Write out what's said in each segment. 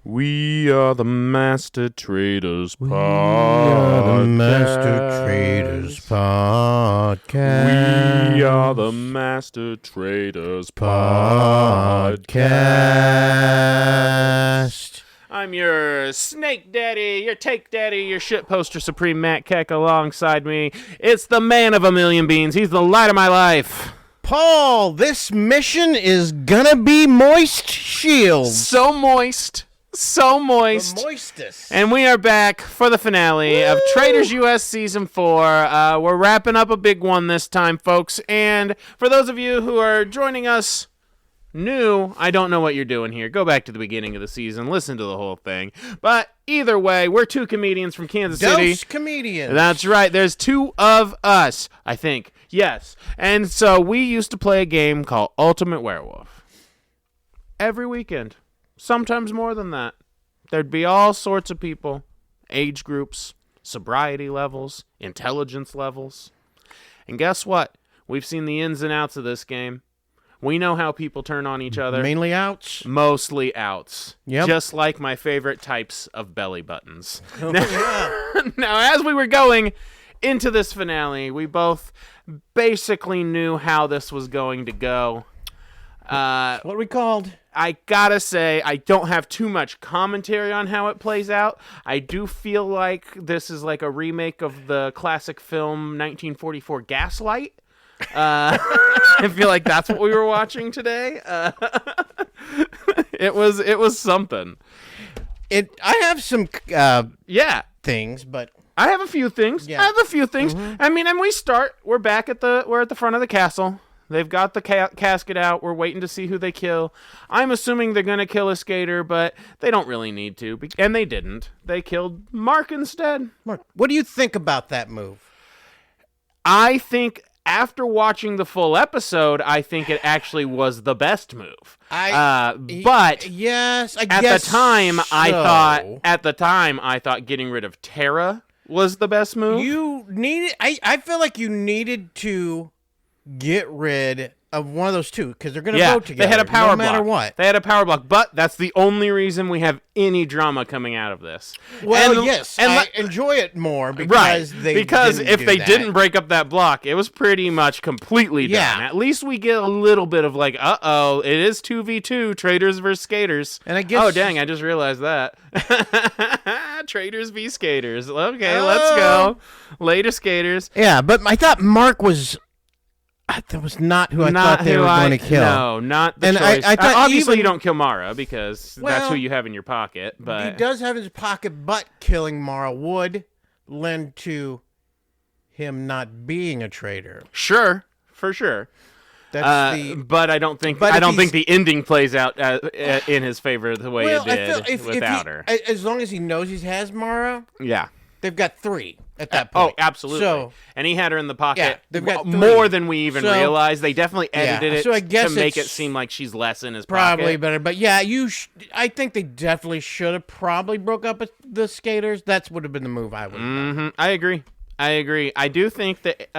We are the Master Traitors Podcast. We are the Master Traitors Podcast. We are the Master Traitors Podcast. I'm your snake daddy, your take daddy, your shit poster supreme Matt Keck alongside me. It's the man of a million beans. He's the light of my life. Paul, this mission is gonna be moist shields. So moist. So moist. The moistest. And we are back for the finale of Traitors US Season 4. We're wrapping up a big one this time, folks. And for those of you who are joining us new, I don't know what you're doing here. Go back to the beginning of the season. Listen to the whole thing. But either way, we're two comedians from Kansas City. Dose comedians. That's right. There's two of us, I think. Yes. And so we used to play a game called Ultimate Werewolf. Every weekend. Sometimes more than that. There'd be all sorts of people, age groups, sobriety levels, intelligence levels. And guess what? We've seen the ins and outs of this game. We know how people turn on each other. Mainly outs? Mostly outs. Yep. Just like my favorite types of belly buttons. Oh, yeah. Now, as we were going into this finale, we both basically knew how this was going to go. What are we called? I gotta say, I don't have too much commentary on how it plays out. I do feel like this is like a remake of the classic film 1944 Gaslight. I feel like that's what we were watching today. It was something. I have some things, but I have a few things. Yeah. I have a few things. Mm-hmm. I mean, and we're back we're at the front of the castle. They've got the casket out. We're waiting to see who they kill. I'm assuming they're going to kill a skater, but they don't really need to. And they didn't. They killed Mark instead. Mark, what do you think about that move? I think after watching the full episode, I think it actually was the best move. But yes, at the time, I thought getting rid of Tara was the best move. I feel like you needed to get rid of one of those two because they're going to vote together. They had a power block. No matter what. They had a power block, but that's the only reason we have any drama coming out of this. Well, yes, and I enjoy it more because if they didn't break up that block, it was pretty much completely done. At least we get a little bit of like, it is 2v2, Traitors versus Skaters. And I guess, oh dang, I just realized that. Traitors v Skaters. Okay, let's go. Later, Skaters. Yeah, but I thought Mark was. That was not who I thought they were going to kill. No, not the choice. I thought obviously, you don't kill Maura because that's who you have in your pocket. But he does have his pocket, but killing Maura would lend to him not being a traitor. Sure, for sure. But I don't think the ending plays out in his favor the way it did without her. As long as he knows he has Maura, yeah, they've got three at that point. Oh, absolutely. And he had her in the pocket they've got more than we even realized. They definitely edited it to make it seem like she's less in his probably pocket. Better. But yeah, I think they definitely should have probably broke up the skaters. That would have been the move I would have done. I agree. I do think that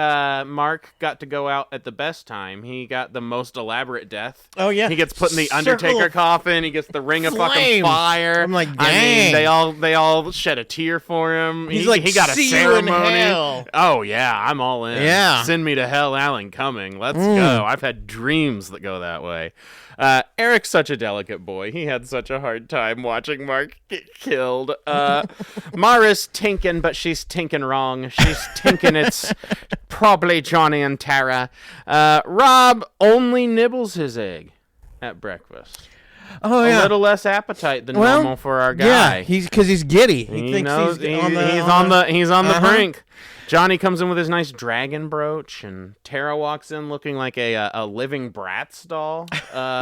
Mark got to go out at the best time. He got the most elaborate death. Oh, yeah. He gets put in the Undertaker coffin. He gets the ring of fucking fire. I'm like, dang. I mean, they all shed a tear for him. He's like, he got a see ceremony. you in hell. Oh, yeah, I'm all in. Yeah. Send me to hell, Alan Cumming. Let's go. I've had dreams that go that way. Eric's such a delicate boy. He had such a hard time watching Mark get killed. Mara's tinking, but she's tinking wrong. She's tinking it's probably Johnny and Tara. Rob only nibbles his egg at breakfast. Oh, yeah. A little less appetite than normal for our guy. Yeah, because he's giddy. He thinks knows he's on the brink. Johnny comes in with his nice dragon brooch, and Tara walks in looking like a living Bratz doll,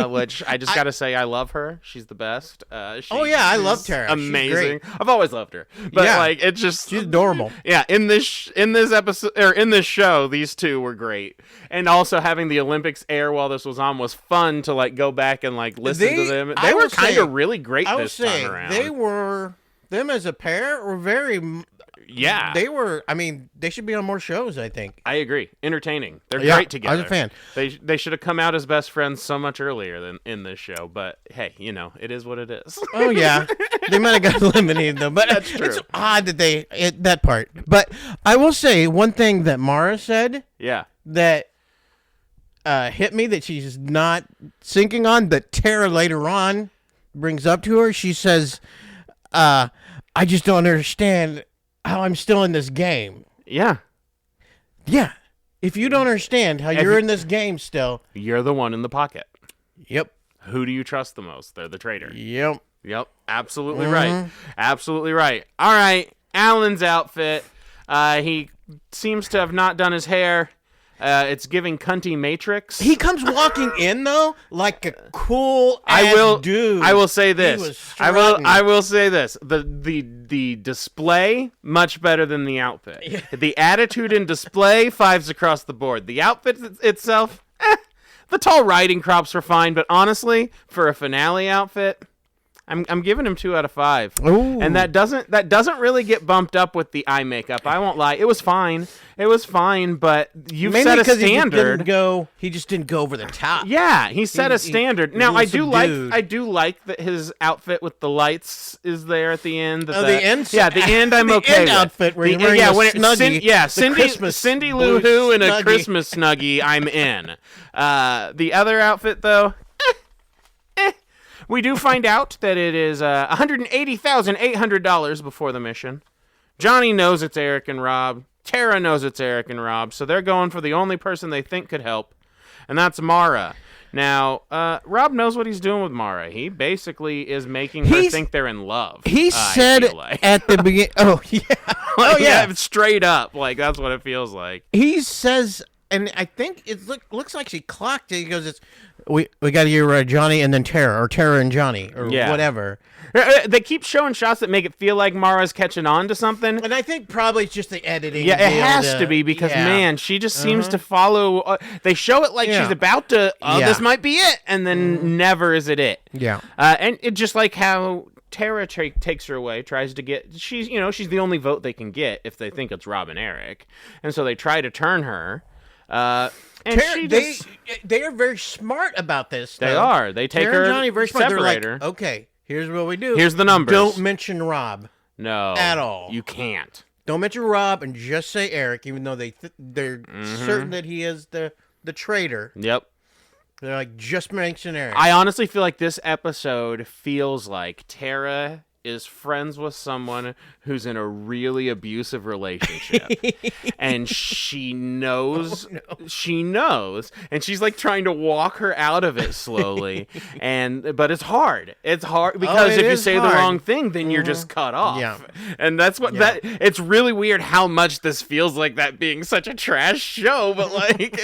which I just got to say I love her. She's the best. I love Tara. Amazing. I've always loved her. But it's just she's adorable. Yeah, in this episode or in this show, these two were great. And also having the Olympics air while this was on was fun to go back and listen to them. They were kind of really great this time around. Them as a pair were very Yeah. They were. I mean, they should be on more shows. I think. I agree. Entertaining. They're Yeah, great together. I was a fan. They should have come out as best friends so much earlier than in this show. But hey, it is what it is. Oh yeah, they might have got eliminated though. But That's true. It's odd that that part. But I will say one thing that Maura said Yeah. that hit me that she's not sinking on. That Tara later on brings up to her. She says, "I just don't understand how I'm still in this game." Yeah. Yeah. If you don't understand how you're in this game still. You're the one in the pocket. Yep. Who do you trust the most? They're the traitor. Yep. Yep. Absolutely right. Absolutely right. All right. Alan's outfit. He seems to have not done his hair. It's giving cunty Matrix. He comes walking in though like a cool dude. I will say this. He was strutting. I will say this. The display much better than the outfit. Yeah. The attitude and display 5s across the board. The outfit itself, the tall riding crops were fine, but honestly, for a finale outfit, I'm giving him 2 out of 5. Ooh. And that doesn't really get bumped up with the eye makeup. I won't lie. It was fine. But you've Mainly set a 'cause standard. He just didn't go over the top. Yeah, he set a standard. Now he I was do subdued. like that his outfit with the lights is there at the end. Oh, the end? Yeah, the end. I'm the okay end with. outfit where you're wearing a snuggie. Cindy blue Lou Who in a snuggie. Christmas snuggie. I'm in. The other outfit though. We do find out that it is $180,800 before the mission. Johnny knows it's Eric and Rob. Tara knows it's Eric and Rob, so they're going for the only person they think could help, and that's Maura. Now, Rob knows what he's doing with Maura. He basically is making her think they're in love. He said at the beginning... Oh, yeah. Oh, yeah. Straight up. Like, that's what it feels like. He says... And I think it looks like she clocked it. He goes, we got to hear Johnny and then Tara, or Tara and Johnny, or whatever. They keep showing shots that make it feel like Mara's catching on to something. And I think probably it's just the editing. Yeah, it has to be because, man, she just seems to follow. They show it like she's about to, this might be it, and then never is it. Yeah. And it just like how Tara takes her away, tries to get, she's the only vote they can get if they think it's Rob and Eric. And so they try to turn her. And they are very smart about this. They are. They take her, and Johnny very smart. They're like, her. Okay, here's what we do. Here's the numbers. Don't mention Rob. No, at all. You can't. Don't mention Rob and just say Eric, even though they're certain that he is the traitor. Yep. They're like, just mention Eric. I honestly feel like this episode feels like Tara is friends with someone who's in a really abusive relationship and she knows and she's like trying to walk her out of it slowly but it's hard because if you say the wrong thing then you're just cut off and that's what it's really weird how much this feels like that being such a trash show, but like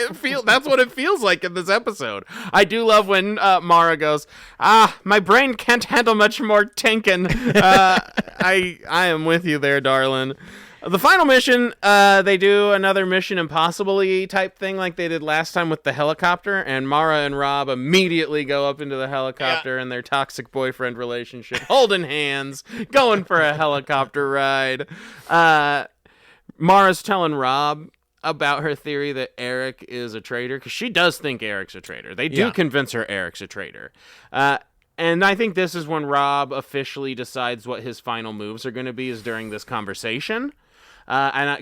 that's what it feels like in this episode. I do love when Maura goes, my brain can't handle much more tinkin'. I am with you there, darling. The final mission, they do another Mission Impossible-y type thing like they did last time with the helicopter, and Maura and Rob immediately go up into the helicopter in their toxic boyfriend relationship, holding hands, going for a helicopter ride. Mara's telling Rob about her theory that Eric is a traitor, because she does think Eric's a traitor. They do convince her Eric's a traitor. And I think this is when Rob officially decides what his final moves are going to be is during this conversation.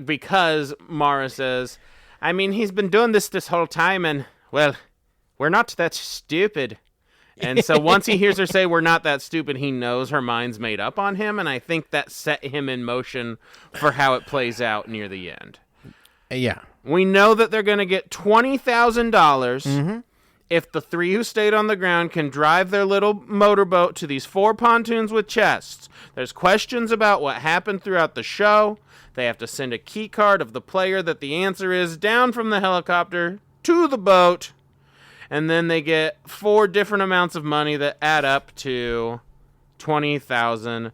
Because Maura says, I mean, he's been doing this whole time, and, well, we're not that stupid. And so once he hears her say we're not that stupid, he knows her mind's made up on him, and I think that set him in motion for how it plays out near the end. Yeah. We know that they're going to get $20,000 if the 3 who stayed on the ground can drive their little motorboat to these 4 pontoons with chests. There's questions about what happened throughout the show. They have to send a key card of the player that the answer is down from the helicopter to the boat. And then they get 4 different amounts of money that add up to $20,000.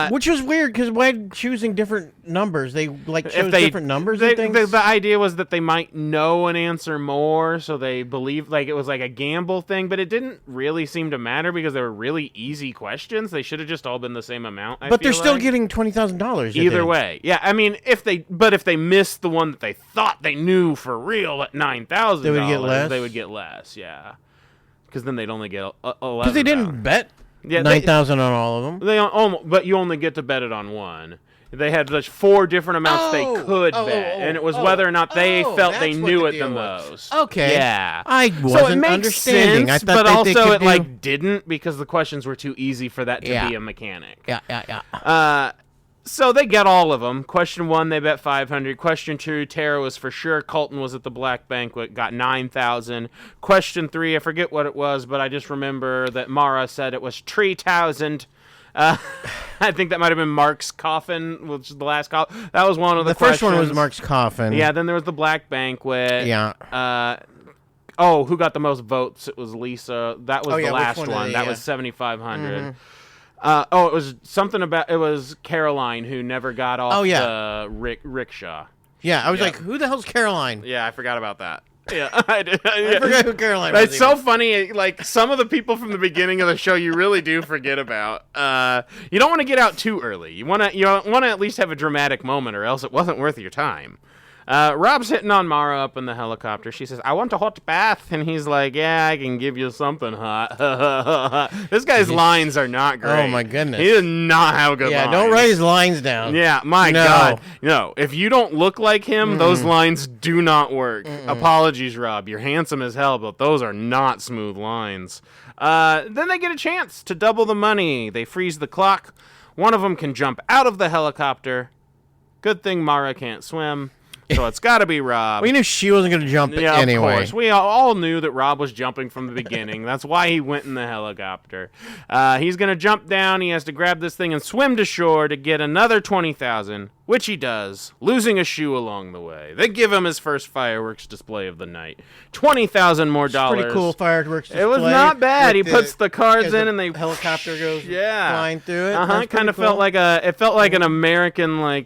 Which was weird because why choosing different numbers? They chose different numbers and things. The idea was that they might know an answer more, so they believed it was like a gamble thing. But it didn't really seem to matter because they were really easy questions. They should have just all been the same amount. But they're still getting $20,000 either way. Yeah, I mean, if they missed the one that they thought they knew for real at $9,000, they would get less. They would get less. Yeah, because then they'd only get 11. Because they didn't bet. Yeah, 9,000 on all of them. But you only get to bet it on one. They had like 4 different amounts they could bet, and it was whether or not they felt they knew it the most. Okay. Yeah. I wasn't understanding. Sense, I thought but also it didn't because the questions were too easy for that to be a mechanic. Yeah. So they get all of them. Question 1, they bet 500. Question 2, Tara was for sure. Colton was at the Black Banquet, got 9,000. Question 3, I forget what it was, but I just remember that Maura said it was 3,000. I think that might have been Mark's coffin, which is the last coffin. That was one of the questions. The first one was Mark's coffin. Yeah, then there was the Black Banquet. Yeah. Who got the most votes? It was Lisa. That was the last one. That was 7,500. Mm-hmm. It was something about, it was Caroline who never got off the rickshaw. Yeah, I was like, who the hell's Caroline? Yeah, I forgot about that. Yeah, I forgot who Caroline was. It's so funny, like, some of the people from the beginning of the show you really do forget about. You don't want to get out too early. You want to at least have a dramatic moment, or else it wasn't worth your time. Rob's hitting on Maura up in the helicopter. She says, I want a hot bath. And he's like, yeah, I can give you something hot. This guy's lines are not great. Oh, my goodness. He does not have good lines. Yeah, don't write his lines down. Yeah, my God. No, if you don't look like him, those lines do not work. Apologies, Rob. You're handsome as hell, but those are not smooth lines. Then they get a chance to double the money. They freeze the clock. One of them can jump out of the helicopter. Good thing Maura can't swim. So it's got to be Rob. We knew she wasn't going to jump anyway. Of course. We all knew that Rob was jumping from the beginning. That's why he went in the helicopter. He's going to jump down. He has to grab this thing and swim to shore to get another 20,000, which he does, losing a shoe along the way. They give him his first fireworks display of the night. $20,000 more dollars. Pretty cool fireworks display. It was not bad. He puts the cards in and the helicopter goes flying through it. It kind of felt like an American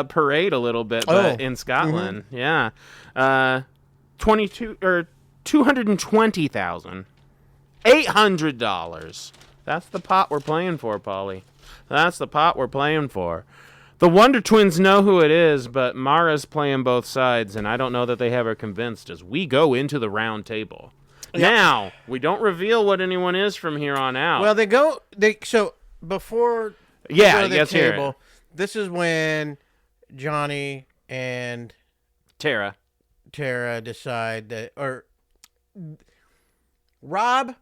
parade a little bit, but in Scotland. Yeah. $220,800. That's the pot we're playing for, Polly. That's the pot we're playing for. The Wonder Twins know who it is, but Mara's playing both sides, and I don't know that they have her convinced as we go into the round table. Yeah. Now, we don't reveal what anyone is from here on out. Well, so before let's hear it. This is when Johnny and Tara decide that, or Rob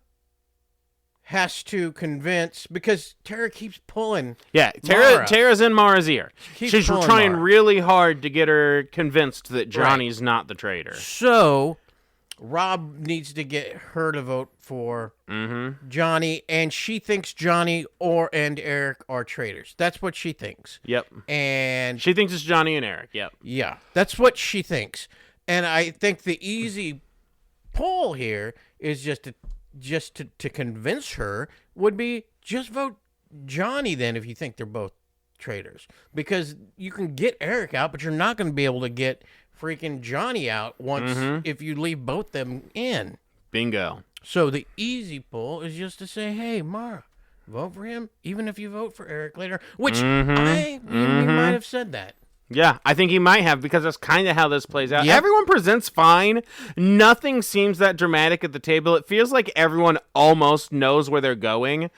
has to convince, because Tara keeps pulling. Yeah, Tara's in Mara's ear. She's trying really hard to get her convinced that Johnny's not the traitor. So Rob needs to get her to vote for Johnny, and she thinks Johnny and Eric are traitors. That's what she thinks. Yep. And she thinks it's Johnny and Eric. Yep. Yeah, that's what she thinks. And I think the easy poll here is just to convince her would be just vote Johnny then if you think they're both traitors. Because you can get Eric out, but you're not going to be able to get freaking Johnny out once if you leave both them in. Bingo. So the easy poll is just to say, hey, Maura, vote for him, even if you vote for Eric later, which we might have said that. Yeah, I think he might have, because that's kind of how this plays out. Yep. Everyone presents fine. Nothing seems that dramatic at the table. It feels like everyone almost knows where they're going.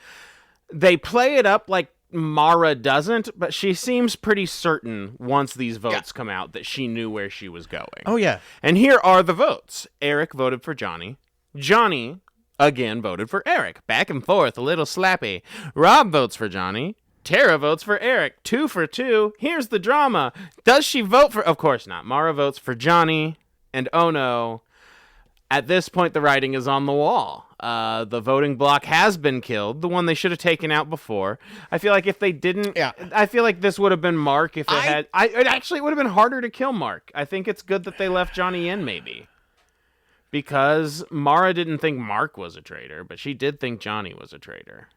They play it up like Maura doesn't, but she seems pretty certain once these votes come out that she knew where she was going. Oh, yeah. And here are the votes. Eric voted for Johnny. Johnny, again, voted for Eric. Back and forth, a little slappy. Rob votes for Johnny. Tara votes for Eric. 2 for 2. Here's the drama. Does she vote for... Of course not. Maura votes for Johnny. And oh no. At this point, the writing is on the wall. The voting block has been killed. The one they should have taken out before. I feel like if they didn't... Yeah. I feel like this would have been Mark if it had... It would have been harder to kill Mark. I think it's good that they left Johnny in, maybe. Because Maura didn't think Mark was a traitor, but she did think Johnny was a traitor.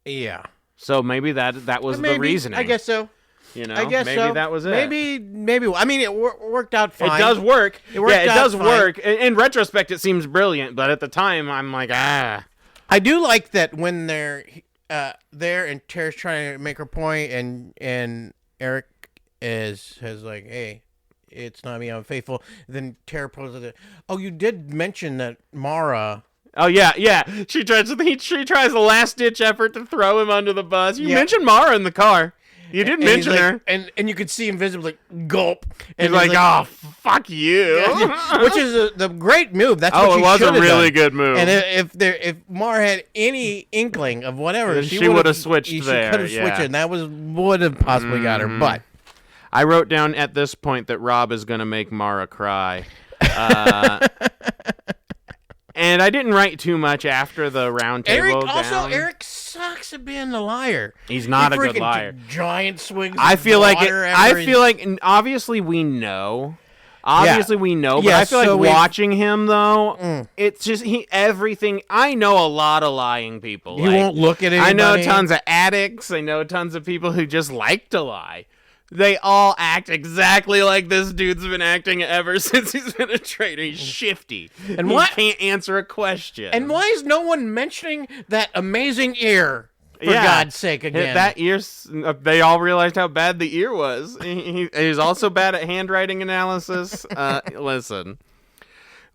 Yeah. So maybe that was the reasoning. I guess so. You know, I guess maybe so. that was it. Maybe. I mean, it worked out fine. It does work. It does work. In retrospect, it seems brilliant, but at the time, I'm like, ah. I do like that when they're there and Tara's trying to make her point, and Eric has like, hey, it's not me, I'm faithful. Then Tara poses it. Oh, you did mention that Maura. Oh yeah. She tries a last ditch effort to throw him under the bus. You mentioned Maura in the car. You did mention her, and you could see him visibly gulp. And he's like, "Oh, fuck you," which is the great move. That's what it was a really good move. And if Maura had any inkling of whatever, she would have switched there. She could have switched it, and that would have possibly got her. But I wrote down at this point that Rob is going to make Maura cry. And I didn't write too much after the round table. Eric sucks at being the liar. He's not a good liar. Giant swigs. I feel like obviously we know. Obviously we know, but I feel like watching him though, it's just everything. I know a lot of lying people. He won't look at anybody. I know tons of addicts. I know tons of people who just like to lie. They all act exactly like this dude's been acting ever since he's been a traitor. He's shifty. And he can't answer a question. And why is no one mentioning that amazing ear? For God's sake, again. That ear, they all realized how bad the ear was. He's also bad at handwriting analysis. Listen,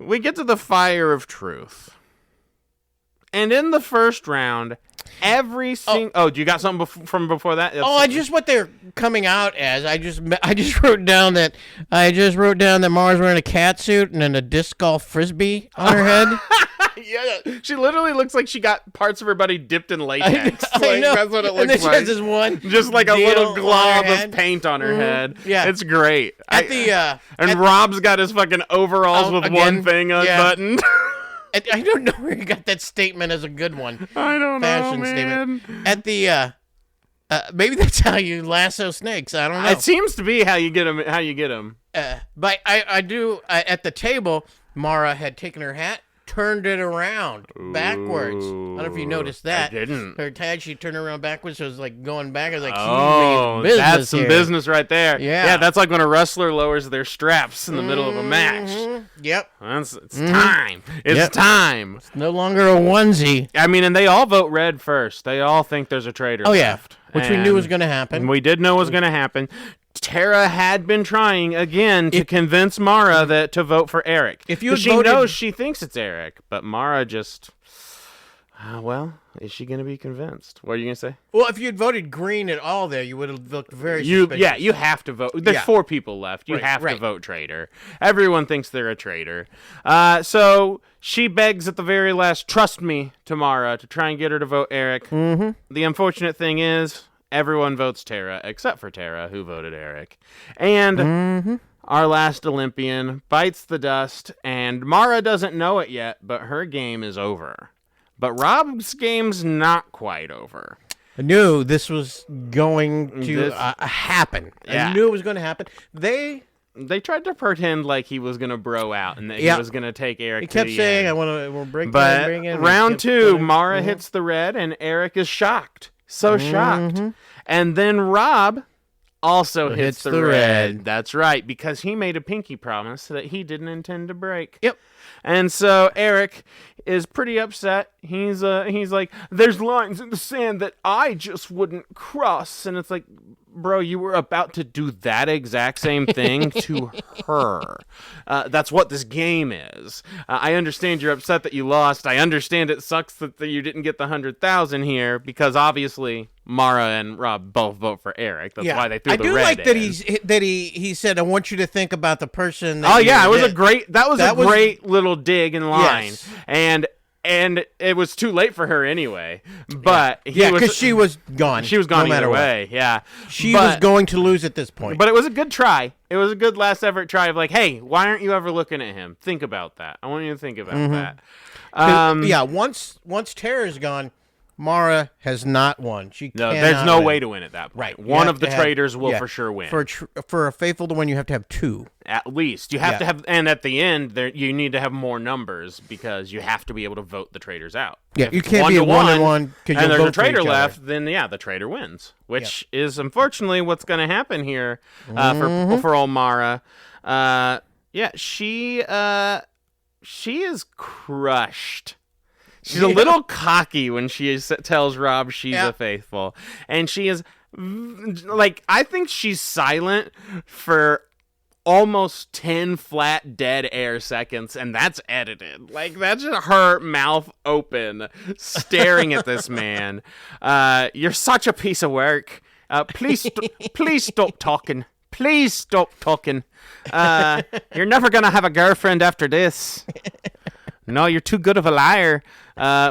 we get to the fire of truth. And in the first round, every single... Oh, do you got something from before that? What they're coming out as. I just wrote down that Mara's wearing a cat suit and then a disc golf frisbee on her head. Yeah, she literally looks like she got parts of her body dipped in latex. I know. That's what it looks and then like. She has this one just like a little glob of paint on her head. Yeah, it's great. And Rob's got his fucking overalls with one thing unbuttoned. I don't know where he got that statement as a good one. I don't know, man. Statement. At the maybe that's how you lasso snakes. I don't know. It seems to be how you get them. But I do at the table. Maura had taken her hat, turned it around backwards. I don't know if you noticed that. I didn't. Her tag, she turned around backwards, so it was like going back. I was like, that's some business right there. Yeah, that's like when a wrestler lowers their straps in the middle of a match. Yep. It's time. It's time. It's no longer a onesie. I mean, and they all vote red first. They all think there's a traitor left. Which we knew was going to happen. We did know was going to happen. Tara had been trying again to convince Maura to vote for Eric. She knows she thinks it's Eric, but Maura just... is she going to be convinced? What are you going to say? Well, if you had voted green at all there, you would have looked very suspicious. Yeah, you have to vote. There's 4 people left. You have to vote traitor. Everyone thinks they're a traitor. So she begs at the very last, trust me, to Maura to try and get her to vote Eric. Mm-hmm. The unfortunate thing is, everyone votes Tara, except for Tara, who voted Eric. And our last Olympian bites the dust, and Maura doesn't know it yet, but her game is over. But Rob's game's not quite over. I knew this was going to happen. Yeah. I knew it was going to happen. They tried to pretend like he was going to bro out and that he was going to take Eric. He kept saying, end. We'll break but bring in. Round 2, Maura hits the red, and Eric is shocked. So shocked. And then Rob also hits the red. That's right, because he made a pinky promise that he didn't intend to break. Yep. And so Eric is pretty upset. He's like, there's lines in the sand that I just wouldn't cross. And it's like, bro, you were about to do that exact same thing to her. That's what this game is. I understand you're upset that you lost. I understand it sucks that you didn't get the 100,000 here because obviously Maura and Rob both vote for Eric. That's why they threw the red in. I do like that he said, I want you to think about the person that that was a great little dig in line. Yes. And it was too late for her anyway. But because she was gone. She was gone no either way. Yeah, she was going to lose at this point. But it was a good try. It was a good last effort try of like, hey, why aren't you ever looking at him? Think about that. I want you to think about that. Once Tara's gone, Maura has not won. She No, cannot there's no win. way to win at that point. Right. You One have of the to have- traitors will yeah. for sure win. For a faithful to win, you have to have 2. At least. You have Yeah. to have, and at the end, you need to have more numbers because you have to be able to vote the traitors out. Yeah, If you it's can't be a 1-1, 1-1 because and you'll there's a vote for traitor each other. left, then the traitor wins, which is unfortunately what's going to happen here for old Maura. She is crushed. She's a little cocky when she tells Rob she's a faithful, and she is like, I think she's silent for almost 10 flat dead air seconds, and that's edited. Like, that's just her mouth open staring at this man. You're such a piece of work. Please stop talking. Please stop talking. You're never gonna have a girlfriend after this. No, you're too good of a liar.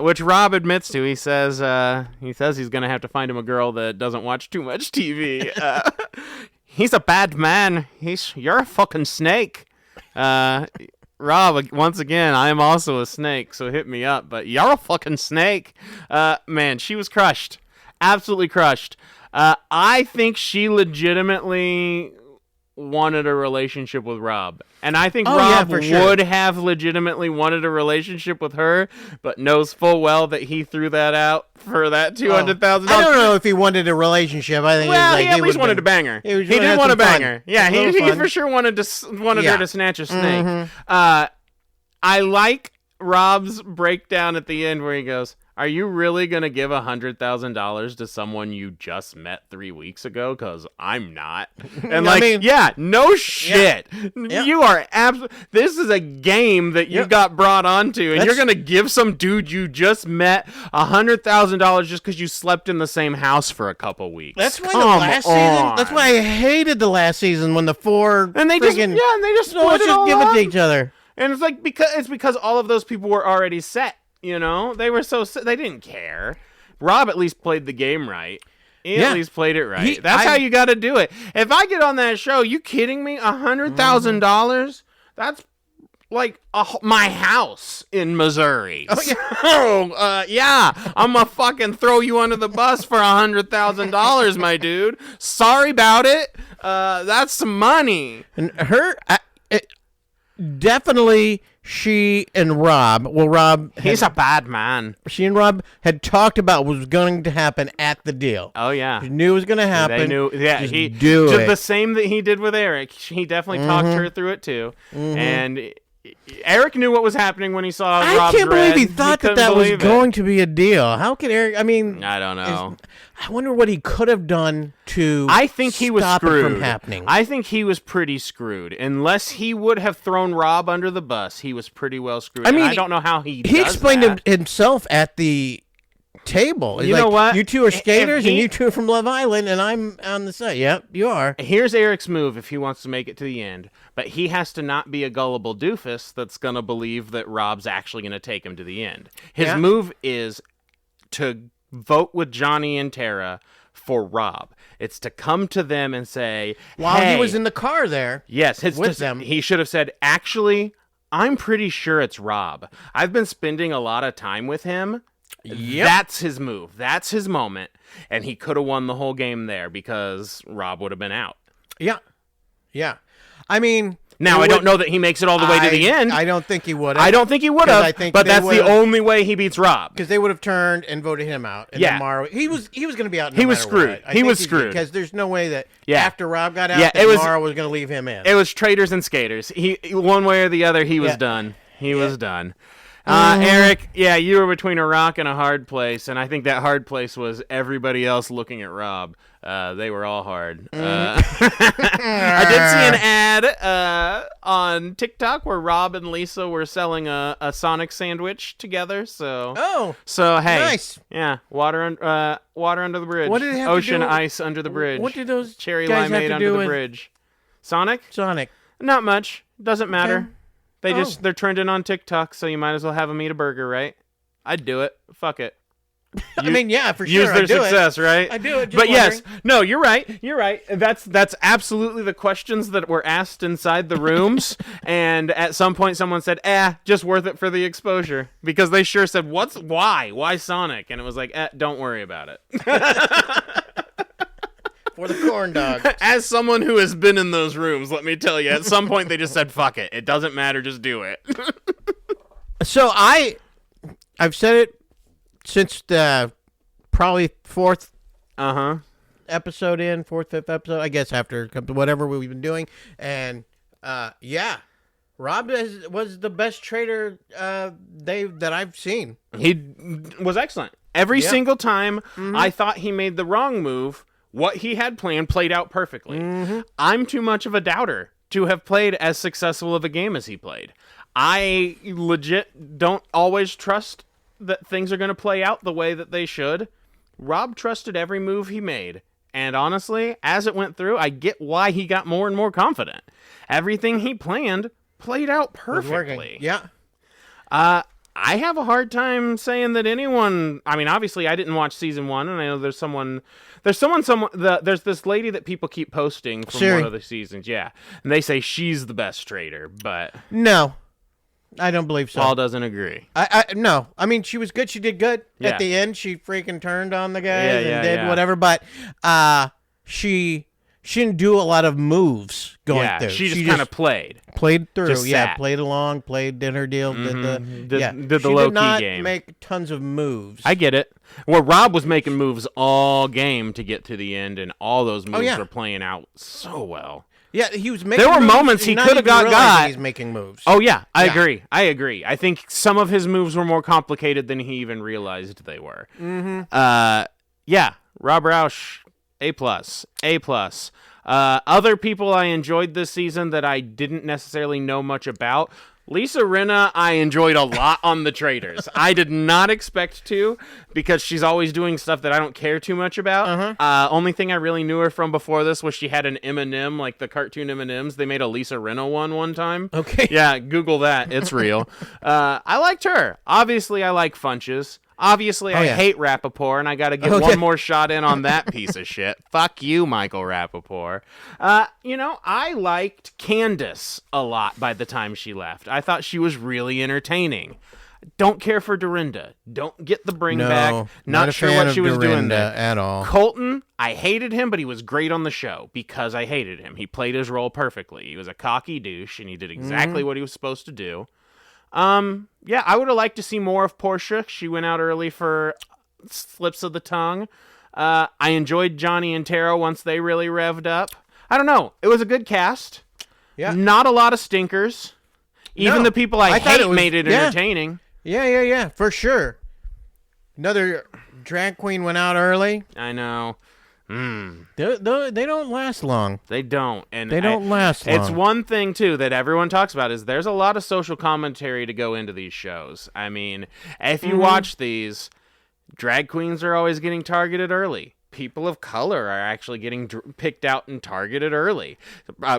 Which Rob admits to. He says he's gonna have to find him a girl that doesn't watch too much TV. He's a bad man. You're a fucking snake. Rob, once again, I am also a snake, so hit me up. But you're a fucking snake. Man, she was crushed. Absolutely crushed. I think she legitimately wanted a relationship with Rob. And I think Rob for sure. would have legitimately wanted a relationship with her, but knows full well that he threw that out for that $200,000. I don't know if he wanted a relationship. I think Well, it was he like at least wanted to bang her. He did want to bang her. Yeah, A he little fun. for sure wanted Yeah. her to snatch a snake. I like Rob's breakdown at the end where he goes, "Are you really going to give $100,000 to someone you just met 3 weeks ago? Because I'm not." And no shit. Yeah. You are this is a game that you got brought onto, and you're going to give some dude you just met $100,000 just because you slept in the same house for a couple weeks. That's why Come the last season. on. That's why I hated the last season when the 4 And they just friggin- split let's it just all give it up. to each other. And it's like because all of those people were already set. You know, they were they didn't care. Rob at least played the game right. He at least played it right. That's how you got to do it. If I get on that show, you kidding me? $100,000? That's like my house in Missouri. Oh yeah. I'm gonna fucking throw you under the bus for $100,000, my dude. Sorry about it. That's some money. And definitely she and Rob. Well, Rob. He's a bad man. She and Rob had talked about what was going to happen at the deal. Oh yeah. She knew it was going to happen. They knew, yeah. Just He do did it. the same that he did with Eric. He definitely talked her through it too. And Eric knew what was happening when he saw I Rob's can't believe he red. thought couldn't that was believe it. going to be a deal. How could Eric? I mean, I don't know. I wonder what he could have done to. I think he was stop screwed. it from happening. I think he was pretty screwed. Unless he would have thrown Rob under the bus, he was pretty well screwed. I mean, and I don't know how he. He does explained that. himself at the table. He's You like, know what? You two are skaters, and he- you two are from Love Island, and I'm on the side. Yep, you are. Here's Eric's move if he wants to make it to the end, but he has to not be a gullible doofus that's going to believe that Rob's actually going to take him to the end. His move is to vote with Johnny and Tara for Rob. It's to come to them and say, While hey, he was in the car there. yes, with them. He should have said, actually, I'm pretty sure it's Rob. I've been spending a lot of time with him. Yep. That's his move. That's his moment. And he could have won the whole game there because Rob would have been out. Yeah. Yeah. I mean. Now, I don't know that he makes it all the way to the end. I don't think he would have. I don't think he would 'Cause I have, think but they that's the would've- only way he beats Rob. Because they would have turned and voted him out. And Yeah. then Maura, he was going to be out. He was screwed. He was screwed. Because there's no way that Yeah. after Rob got out, Yeah, that it was- Maura was going to leave him in. It was traitors and skaters. He one way or the other, he was Yeah. done. He was done. Eric, you were between a rock and a hard place, and I think that hard place was everybody else looking at Rob. They were all hard. I did see an ad on TikTok where Rob and Lisa were selling a Sonic sandwich together. So, hey, nice. Yeah, water under the bridge. What did it have to Ocean do- ice under the bridge. What did those cherry guys have limeade to under do the with bridge? Sonic? Sonic? Not much. Doesn't matter. Okay. They're trending on TikTok, so you might as well have them eat a burger, right? I'd do it. Fuck it. I mean, yeah, for use sure. their I do success, it. right? I do it. Just But yes, wondering. no, you're right. You're right. That's absolutely the questions that were asked inside the rooms. And at some point, someone said, just worth it for the exposure. Because they sure said, why Sonic? And it was like, don't worry about it. For the corn dog. As someone who has been in those rooms, let me tell you, at some point they just said, fuck it. It doesn't matter. Just do it. So I've said it since the probably fourth episode in, fifth episode, I guess, after whatever we've been doing. And Rob was the best trader that I've seen. He was excellent. Every single time I thought he made the wrong move, what he had planned played out perfectly. I'm too much of a doubter to have played as successful of a game as he played. I legit don't always trust that things are going to play out the way that they should. Rob trusted every move he made. And honestly, as it went through, I get why he got more and more confident. Everything he planned played out perfectly. Yeah. I have a hard time saying that anyone. I mean, obviously, I didn't watch season 1, and I know there's this lady that people keep posting from Siri. one of the seasons. Yeah, and they say she's the best trader, but No, I don't believe so. Paul doesn't agree. No. I mean, she was good. She did good. Yeah. At the end, she freaking turned on the guys Yeah, and did yeah. whatever. But she didn't do a lot of moves going through. She just kind of played. Played through. just Yeah, sat. played along, did her deal. Did the She low-key did not game. make tons of moves. I get it. Well, Rob was making moves all game to get to the end, and all those moves yeah. were playing out so well. Yeah, he was making There were moves moments he and not could have even realizing got. He's making moves. Oh, yeah, I Yeah. agree. I agree. I think some of his moves were more complicated than he even realized they were. Yeah, Rob Rausch, A+. A+. Other people I enjoyed this season that I didn't necessarily know much about. Lisa Rinna, I enjoyed a lot on the Traitors. I did not expect to, because she's always doing stuff that I don't care too much about. Only thing I really knew her from before this was she had an M&M, like the cartoon M&Ms. They made a Lisa Rinna one time. Okay. Yeah, Google that. It's real. I liked her. Obviously, I like Funches. Obviously, I hate Rappaport, and I got to get one more shot in on that piece of shit. Fuck you, Michael Rappaport. I liked Candace a lot by the time she left. I thought she was really entertaining. Don't care for Dorinda. Don't get the bring back. Not a sure fan what of she was doing Dorinda there. at all. Colton, I hated him, but he was great on the show because I hated him. He played his role perfectly. He was a cocky douche, and he did exactly what he was supposed to do. Yeah, I would have liked to see more of Portia. She went out early for slips of the tongue. I enjoyed Johnny and Tara once they really revved up. I don't know. It was a good cast. Yeah. Not a lot of stinkers. Even the people I thought hate it was- made it entertaining. Yeah, for sure. Another drag queen went out early. I know. They don't last long. They don't. And They don't last long. It's one thing, too, that everyone talks about is there's a lot of social commentary to go into these shows. I mean, if you watch these, drag queens are always getting targeted early. People of color are actually getting picked out and targeted early.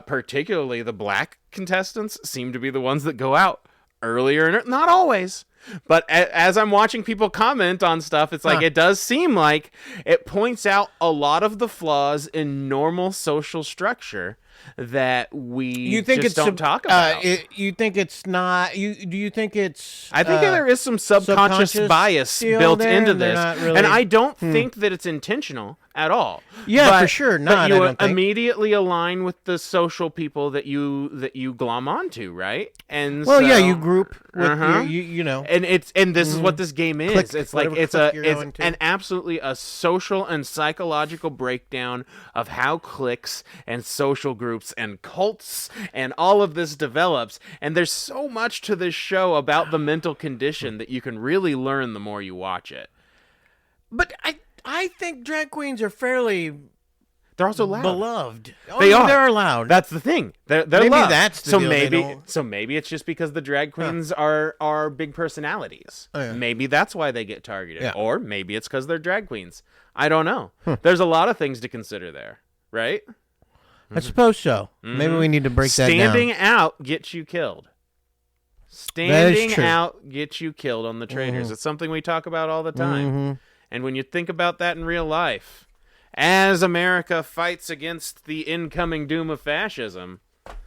Particularly the black contestants seem to be the ones that go out earlier. Not always. But as I'm watching people comment on stuff, it's like it does seem like it points out a lot of the flaws in normal social structure that we just don't talk about. You think it's not? Do you think it's? I think there is some subconscious bias still built there, into and they're this, not really- and I don't think that it's intentional at all. Yeah, for sure But not, you I don't think. immediately align with the social people that you glom onto, right? And Well, so, yeah, you group with you know. and this is what this game is. Click, it's like whatever click you're going to. an absolutely a social and psychological breakdown of how cliques and social groups and cults and all of this develops. And there's so much to this show about the mental condition that you can really learn the more you watch it. But I think drag queens are fairly They're also loud. beloved. They are. They're loud. That's the thing. They're Maybe loved. that's the so deal, they maybe don't- so maybe it's just because the drag queens are big personalities. Oh, yeah. Maybe that's why they get targeted. Yeah. Or maybe it's because they're drag queens. I don't know. There's a lot of things to consider there, right? I suppose so. Maybe we need to break that down. Standing out gets you killed. That is Standing true. out gets you killed on the Traitors. It's something we talk about all the time. And when you think about that in real life, as America fights against the incoming doom of fascism,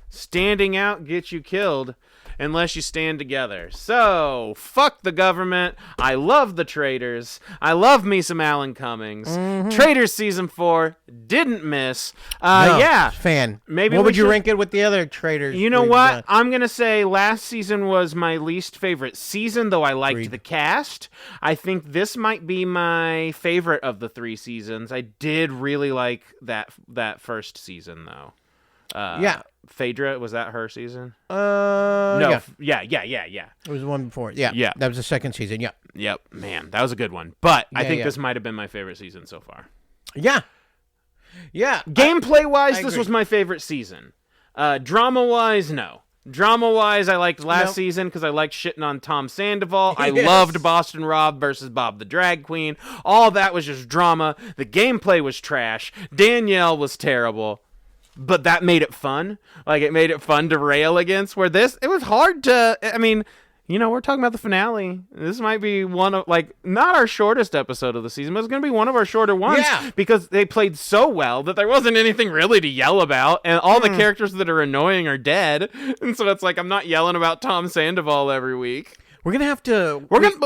standing out gets you killed unless you stand together. So, fuck the government. I love the Traitors. I love me some Alan Cummings. Traitors Season 4 didn't miss. No, Yeah. fan. Maybe what we would you should- rank it with the other Traitors? You know we've what? done? I'm going to say last season was my least favorite season, though I liked Agreed. the cast. I think this might be my favorite of the 3 seasons. I did really like that first season, though. Yeah. Phaedra, was that her season? No. Yeah. It was the one before. Yeah. Yeah. That was the second season. Yeah. Yep, man, that was a good one. But I Yeah, think yeah. this might have been my favorite season so far. Yeah. Yeah. Gameplay-wise, I this agree. was my favorite season. Drama-wise, no. Drama-wise, I liked last Nope. season because I liked shitting on Tom Sandoval. I Yes. loved Boston Rob versus Bob the Drag Queen. All that was just drama. The gameplay was trash. Danielle was terrible. But that made it fun. Like, it made it fun to rail against. Where this, it was hard to, I mean, you know, we're talking about the finale. This might be one of, like, not our shortest episode of the season, but it's going to be one of our shorter ones. Yeah. Because they played so well that there wasn't anything really to yell about. And all the characters that are annoying are dead. And so it's like, I'm not yelling about Tom Sandoval every week. We're going to have to.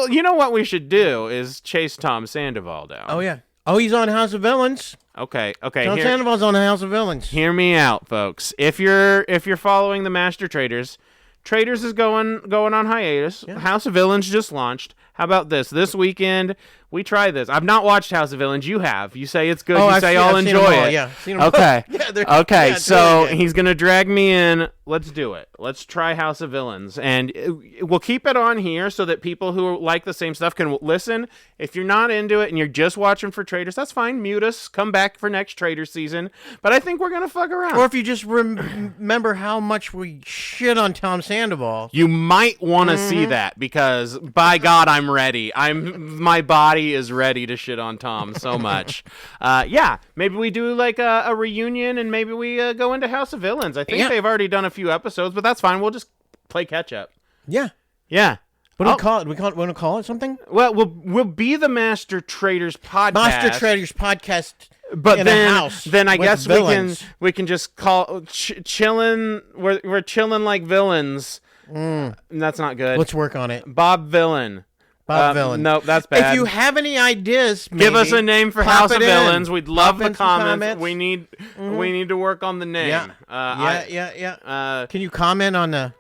You know what we should do is chase Tom Sandoval down. Oh, yeah. Oh, he's on House of Villains. Okay. John Sandoval's on House of Villains. Hear me out, folks. If you're following the Master Traitors, Traitors is going on hiatus. Yeah. House of Villains just launched. How about this? This weekend we try this. I've not watched House of Villains. You have. You say it's good. You say I'll I've seen enjoy them all, it. Yeah. Seen them all. Okay. Yeah, Okay. yeah, it's So really good. he's gonna drag me in. Let's do it. Let's try House of Villains, and we'll keep it on here so that people who like the same stuff can listen. If you're not into it and you're just watching for Traitors, that's fine. Mute us. Come back for next Traitor season. But I think we're gonna fuck around. Or if you just remember how much we shit on Tom Sandoval. You might want to see that because, by God, I'm ready. My body is ready to shit on Tom so much. Yeah, maybe we do like a reunion and maybe we go into House of Villains. I think they've already done a few episodes, but that's fine. We'll just play catch up. Yeah. Yeah. What do we call it? We want to call it something? Well, we'll be the Master Traitors podcast. Master Traitors podcast. But in then, a house then I with guess villains. we can just call chilling. We're chilling like villains. That's not good. Let's work on it. Bob Villain. Bob Villain. Nope, that's bad. If you have any ideas, Give us maybe, a name for pop House of it in. Villains. We'd love Pop the in some comments. We need to work on the name. Yeah. Yeah. Can you comment on the?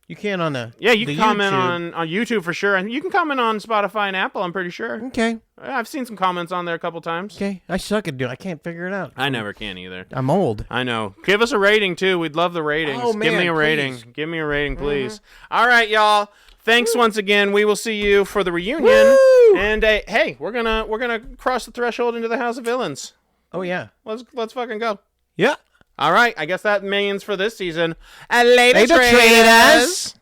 You can on the. Yeah, you the can comment YouTube. on YouTube for sure, and you can comment on Spotify and Apple. I'm pretty sure. Okay. I've seen some comments on there a couple times. Okay. I suck at doing. I can't figure it out. I never can either. I'm old. I know. Give us a rating too. We'd love the ratings. Oh, Give me man, a rating. please. Give me a rating, please. All right, y'all. Thanks once again. We will see you for the reunion. Woo! And hey, we're gonna cross the threshold into the House of Villains. Oh yeah. Let's fucking go. Yeah. All right. I guess that means for this season. Later, Later, traders. traders.